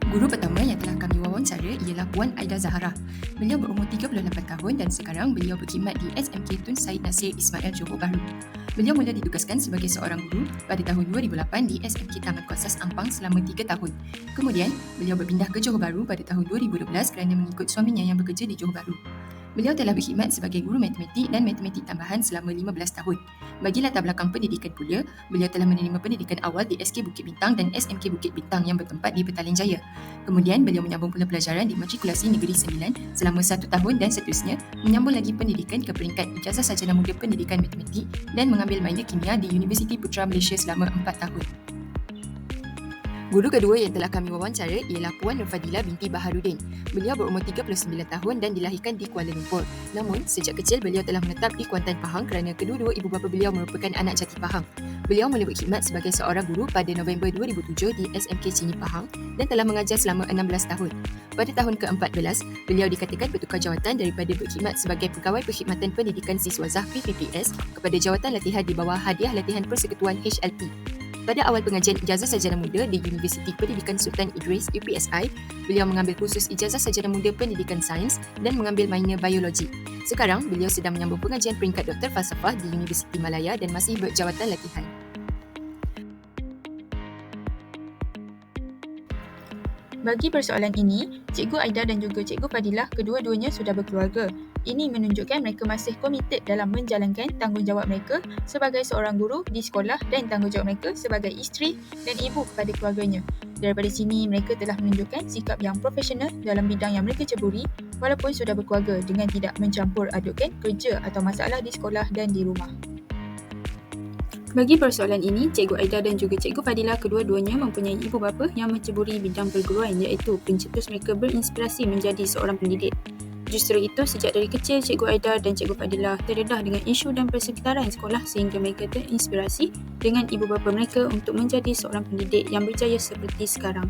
Guru pertama yang telah kami wawancara ialah Puan Aida Zahara. Beliau berumur 38 tahun dan sekarang beliau berkhidmat di SMK Tun Said Nasir Ismail Johor Bahru. Beliau mula ditugaskan sebagai seorang guru pada tahun 2008 di SMK Taman Kuarsas Ampang selama 3 tahun. Kemudian, beliau berpindah ke Johor Bahru pada tahun 2012 kerana mengikut suaminya yang bekerja di Johor Bahru. Beliau telah berkhidmat sebagai guru matematik dan matematik tambahan selama 15 tahun. Bagi latar belakang pendidikan pula, beliau telah menerima pendidikan awal di SK Bukit Bintang dan SMK Bukit Bintang yang bertempat di Petaling Jaya. Kemudian, beliau menyambung pula pelajaran di Matrikulasi Negeri Sembilan selama 1 tahun dan seterusnya menyambung lagi pendidikan ke peringkat Ijazah Sarjana Muda Pendidikan Matematik dan mengambil minor kimia di Universiti Putra Malaysia selama 4 tahun. Guru kedua yang telah kami wawancara ialah Puan Nurfadilah binti Baharudin. Beliau berumur 39 tahun dan dilahirkan di Kuala Lumpur. Namun, sejak kecil beliau telah menetap di Kuantan, Pahang kerana kedua-dua ibu bapa beliau merupakan anak jati Pahang. Beliau mula berkhidmat sebagai seorang guru pada November 2007 di SMK Cini Pahang dan telah mengajar selama 16 tahun. Pada tahun ke-14, beliau dikatakan bertukar jawatan daripada berkhidmat sebagai Pegawai Perkhidmatan Pendidikan Siswazah PPPS kepada jawatan latihan di bawah Hadiah Latihan Persekutuan HLP. Pada awal pengajian Ijazah Sarjana Muda di Universiti Pendidikan Sultan Idris UPSI, beliau mengambil kursus Ijazah Sarjana Muda Pendidikan Sains dan mengambil minor Biologi. Sekarang, beliau sedang menyambung pengajian peringkat Doktor Falsafah di Universiti Malaya dan masih berjawatan latihan. Bagi persoalan ini, Cikgu Aida dan juga Cikgu Fadilah kedua-duanya sudah berkeluarga. Ini menunjukkan mereka masih komited dalam menjalankan tanggungjawab mereka sebagai seorang guru di sekolah dan tanggungjawab mereka sebagai isteri dan ibu kepada keluarganya. Daripada sini, mereka telah menunjukkan sikap yang profesional dalam bidang yang mereka ceburi walaupun sudah berkeluarga dengan tidak mencampur adukkan kerja atau masalah di sekolah dan di rumah. Bagi persoalan ini, Cikgu Aida dan juga Cikgu Fadilah kedua-duanya mempunyai ibu bapa yang menceburi bidang perguruan iaitu pencetus mereka berinspirasi menjadi seorang pendidik. Justru itu, sejak dari kecil, Cikgu Aida dan Cikgu Fadilah terdedah dengan isu dan persekitaran sekolah sehingga mereka terinspirasi dengan ibu bapa mereka untuk menjadi seorang pendidik yang berjaya seperti sekarang.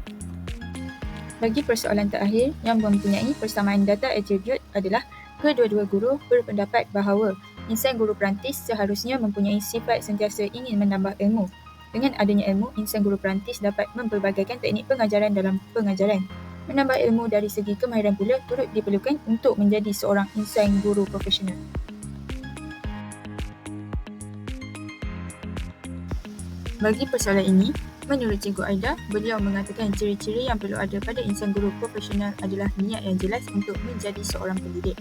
Bagi persoalan terakhir yang mempunyai persamaan data attribute adalah kedua-dua guru berpendapat bahawa insan guru perantis seharusnya mempunyai sifat sentiasa ingin menambah ilmu. Dengan adanya ilmu, insan guru perantis dapat mempelbagaikan teknik pengajaran dalam pengajaran. Menambah ilmu dari segi kemahiran pula turut diperlukan untuk menjadi seorang insan guru profesional. Bagi persoalan ini, menurut Cikgu Aida, beliau mengatakan ciri-ciri yang perlu ada pada insan guru profesional adalah niat yang jelas untuk menjadi seorang pendidik.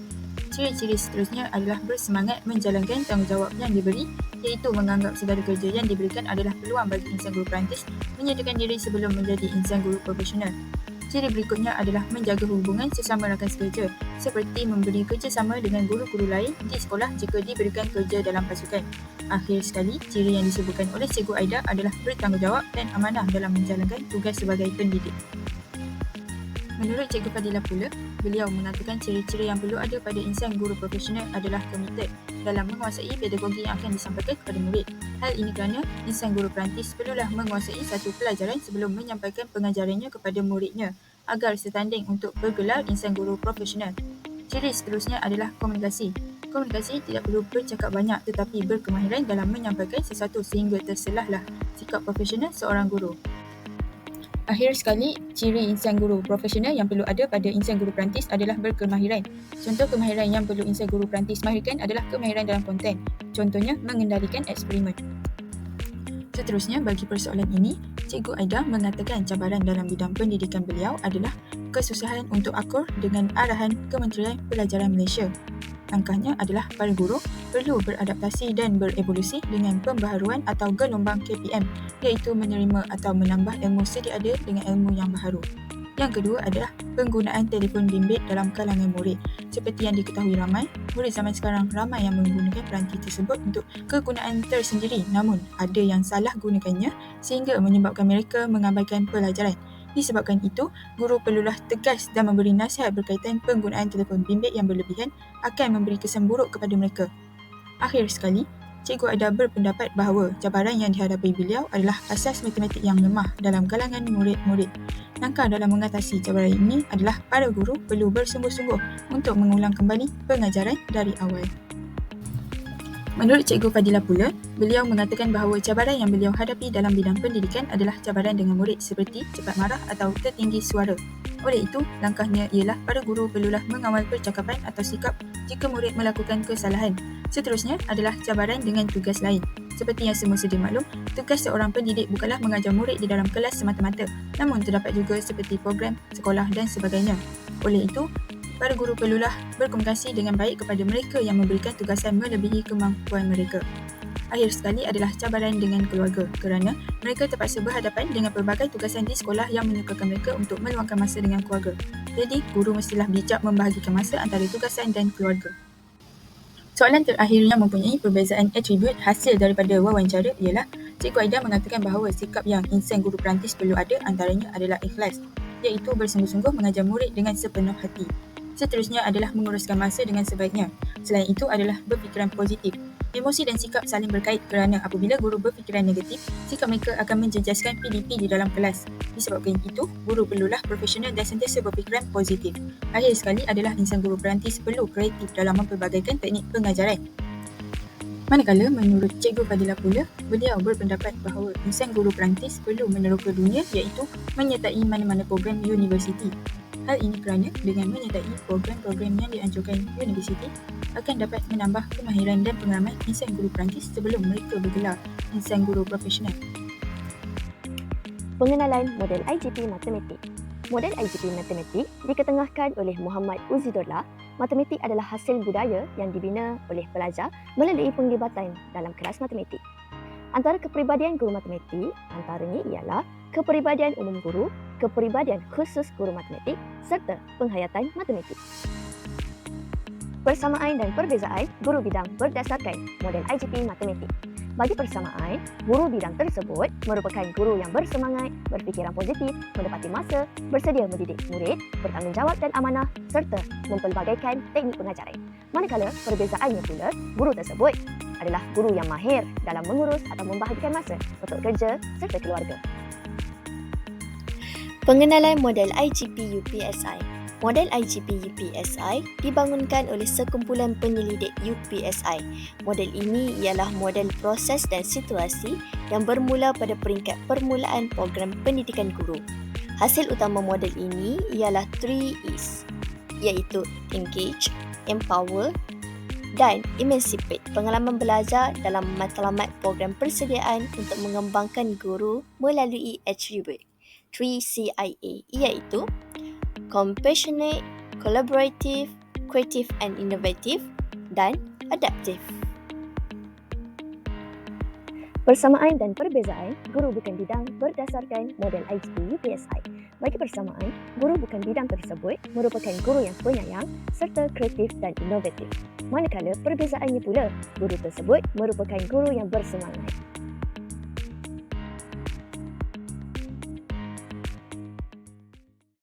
Ciri-ciri seterusnya adalah bersemangat menjalankan tanggungjawab yang diberi, iaitu menganggap segala kerja yang diberikan adalah peluang bagi insan guru perantis menyediakan diri sebelum menjadi insan guru profesional. Ciri berikutnya adalah menjaga hubungan sesama rakan sekerja, seperti memberi kerjasama dengan guru-guru lain di sekolah jika diberikan kerja dalam pasukan. Akhir sekali, ciri yang disebutkan oleh Cikgu Aida adalah bertanggungjawab dan amanah dalam menjalankan tugas sebagai pendidik. Menurut Cikgu Fadilah pula, beliau mengatakan ciri-ciri yang perlu ada pada insan guru profesional adalah komited dalam menguasai pedagogi yang akan disampaikan kepada murid. Hal ini kerana insan guru perantis perlulah menguasai satu pelajaran sebelum menyampaikan pengajarannya kepada muridnya agar setanding untuk bergelar insan guru profesional. Ciri seterusnya adalah komunikasi. Komunikasi tidak perlu bercakap banyak tetapi berkemahiran dalam menyampaikan sesuatu sehingga terselahlah sikap profesional seorang guru. Akhir sekali, ciri insan guru profesional yang perlu ada pada insan guru perantis adalah berkemahiran. Contoh kemahiran yang perlu insan guru perantis mahirkan adalah kemahiran dalam konten. Contohnya, mengendalikan eksperimen. Seterusnya, bagi persoalan ini, Cikgu Aida mengatakan cabaran dalam bidang pendidikan beliau adalah kesusahan untuk akur dengan arahan Kementerian Pelajaran Malaysia. Langkahnya adalah para guru perlu beradaptasi dan berevolusi dengan pembaharuan atau gelombang KPM, iaitu menerima atau menambah ilmu sedia ada dengan ilmu yang baharu. Yang kedua adalah penggunaan telefon bimbit dalam kalangan murid. Seperti yang diketahui ramai, murid zaman sekarang ramai yang menggunakan peranti tersebut untuk kegunaan tersendiri, namun ada yang salah gunakannya sehingga menyebabkan mereka mengabaikan pelajaran. Disebabkan itu, guru perlulah tegas dan memberi nasihat berkaitan penggunaan telefon bimbit yang berlebihan akan memberi kesan buruk kepada mereka. Akhir sekali, Cikgu Aida berpendapat bahawa cabaran yang dihadapi beliau adalah asas matematik yang lemah dalam kalangan murid-murid. Langkah dalam mengatasi cabaran ini adalah para guru perlu bersungguh-sungguh untuk mengulang kembali pengajaran dari awal. Menurut Cikgu Fadila pula, beliau mengatakan bahawa cabaran yang beliau hadapi dalam bidang pendidikan adalah cabaran dengan murid seperti cepat marah atau tertinggi suara. Oleh itu, langkahnya ialah para guru perlulah mengawal percakapan atau sikap jika murid melakukan kesalahan. Seterusnya adalah cabaran dengan tugas lain. Seperti yang semua sedia maklum, tugas seorang pendidik bukanlah mengajar murid di dalam kelas semata-mata, namun terdapat juga seperti program, sekolah dan sebagainya. Oleh itu, para guru perlulah berkomunikasi dengan baik kepada mereka yang memberikan tugasan melebihi kemampuan mereka. Akhir sekali adalah cabaran dengan keluarga kerana mereka terpaksa berhadapan dengan pelbagai tugasan di sekolah yang menyukarkan mereka untuk meluangkan masa dengan keluarga. Jadi, guru mestilah bijak membahagikan masa antara tugasan dan keluarga. Soalan terakhir yang mempunyai perbezaan atribut hasil daripada wawancara ialah Cikgu Aida mengatakan bahawa sikap yang insan guru perantis perlu ada antaranya adalah ikhlas, iaitu bersungguh-sungguh mengajar murid dengan sepenuh hati. Seterusnya adalah menguruskan masa dengan sebaiknya. Selain itu adalah berfikiran positif. Emosi dan sikap saling berkait kerana apabila guru berfikiran negatif, sikap mereka akan menjejaskan PDP di dalam kelas. Disebabkan itu, guru perlulah profesional dan sentiasa berfikiran positif. Akhir sekali adalah insan guru perantis perlu kreatif dalam mempelbagaikan teknik pengajaran. Manakala menurut Cikgu Fadila pula, beliau berpendapat bahawa insan guru perantis perlu meneroka dunia iaitu menyertai mana-mana program universiti. Hal ini kerana dengan menyertai program-program yang dianjurkan universiti akan dapat menambah kemahiran dan pengalaman insan guru perantis sebelum mereka bergelar insan guru profesional. Pengenalan model IGP Matematik. Model IGP Matematik diketengahkan oleh Muhammad Uzidullah. Matematik adalah hasil budaya yang dibina oleh pelajar melalui penglibatan dalam kelas matematik. Antara kepribadian guru matematik antaranya ialah kepribadian umum guru, kepribadian khusus guru matematik serta penghayatan matematik. Persamaan dan perbezaan guru bidang berdasarkan model IGP Matematik. Bagi persamaan, guru bidang tersebut merupakan guru yang bersemangat, berfikiran positif, menepati masa, bersedia mendidik murid, bertanggungjawab dan amanah serta mempelbagaikan teknik pengajaran. Manakala perbezaannya pula, guru tersebut adalah guru yang mahir dalam mengurus atau membahagikan masa untuk kerja serta keluarga. Pengenalan model IGP UPSI. Model IGP UPSI dibangunkan oleh sekumpulan penyelidik UPSI. Model ini ialah model proses dan situasi yang bermula pada peringkat permulaan program pendidikan guru. Hasil utama model ini ialah 3 E's, iaitu engage, empower dan emancipate. Pengalaman belajar dalam matlamat program persediaan untuk mengembangkan guru melalui atribut 3CIA, iaitu compassionate, collaborative, creative and innovative, dan adaptive. Persamaan dan perbezaan guru bukan bidang berdasarkan model IGP UPSI. Bagi persamaan, guru bukan bidang tersebut merupakan guru yang penyayang serta kreatif dan inovatif. Manakala perbezaannya pula, guru tersebut merupakan guru yang bersemangat.